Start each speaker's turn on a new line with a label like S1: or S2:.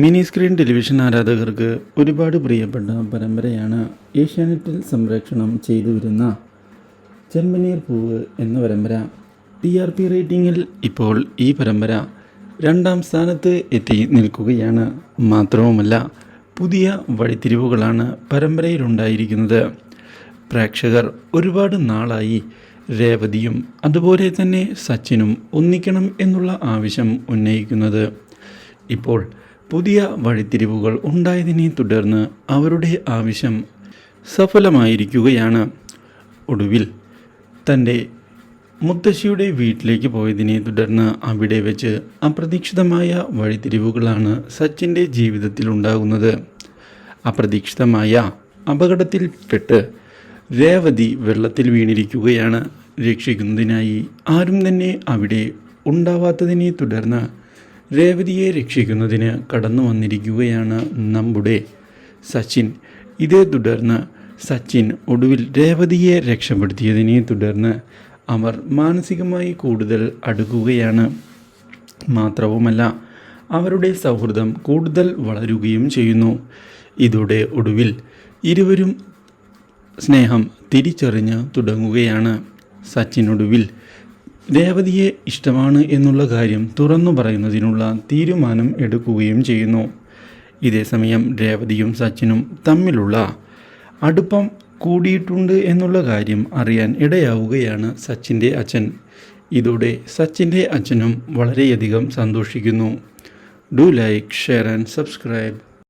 S1: Mini screen television ആരാധകർക്ക് ഒരുപാട് പ്രിയപ്പെട്ട പരമ്പരയാണ് ഏഷ്യാനെറ്റിൽ സംപ്രേഷണം ചെയ്തു വരുന്ന ചെമ്പനീർ പൂവ് എന്ന പരമ്പര. TRP റേറ്റിംഗിൽ ഇപ്പോൾ ഈ പരമ്പര 2ാം സ്ഥാനത്ത് എത്തി നിൽക്കുകയാണ്. മാത്രവുമല്ല, പുതിയ വഴിത്തിരിവുകളാണ് പരമ്പരയിലുണ്ടായിരിക്കുന്നത്. പ്രേക്ഷകർ ഒരുപാട് നാളായി രേവതിയും അതുപോലെ തന്നെ സച്ചിനും ഒന്നിക്കണം എന്നുള്ള ആവശ്യം ഉന്നയിക്കുന്നത്. ഇപ്പോൾ പുതിയ വഴിത്തിരിവുകൾ ഉണ്ടായതിനെ തുടർന്ന് അവരുടെ ആവശ്യം സഫലമായിരിക്കുകയാണ്. ഒടുവിൽ തൻ്റെ മുത്തശ്ശിയുടെ വീട്ടിലേക്ക് പോയതിനെ തുടർന്ന് അവിടെ വെച്ച് അപ്രതീക്ഷിതമായ വഴിത്തിരിവുകളാണ് സച്ചിൻ്റെ ജീവിതത്തിലുണ്ടാകുന്നത്. അപ്രതീക്ഷിതമായ അപകടത്തിൽപ്പെട്ട് രേവതി വെള്ളത്തിൽ വീണിരിക്കുകയാണ്. രക്ഷിക്കുന്നതിനായി ആരും തന്നെ അവിടെ ഉണ്ടാവാത്തതിനെ തുടർന്ന് രേവതിയെ രക്ഷിക്കുന്നതിന് കടന്നു വന്നിരിക്കുകയാണ് നമ്മുടെ സച്ചിൻ. ഇതേ തുടർന്ന് സച്ചിൻ ഒടുവിൽ രേവതിയെ രക്ഷപ്പെടുത്തിയതിനെ തുടർന്ന് അവർ മാനസികമായി കൂടുതൽ അടുക്കുകയാണ്. മാത്രവുമല്ല, അവരുടെ സൗഹൃദം കൂടുതൽ വളരുകയും ചെയ്യുന്നു. ഇതോടെ ഒടുവിൽ ഇരുവരും സ്നേഹം തിരിച്ചറിഞ്ഞ് തുടങ്ങുകയാണ്. സച്ചിൻ ഒടുവിൽ രേവതിയെ ഇഷ്ടമാണ് എന്നുള്ള കാര്യം തുറന്നു പറയുന്നതിനുള്ള തീരുമാനം എടുക്കുകയും ചെയ്യുന്നു. ഇതേസമയം രേവതിയും സച്ചിനും തമ്മിലുള്ള അടുപ്പം കൂടിയിട്ടുണ്ട് എന്നുള്ള കാര്യം അറിയാൻ ഇടയാവുകയാണ് സച്ചിൻ്റെ അച്ഛൻ. ഇതോടെ സച്ചിൻ്റെ അച്ഛനും വളരെയധികം സന്തോഷിക്കുന്നു. Do like, share and subscribe.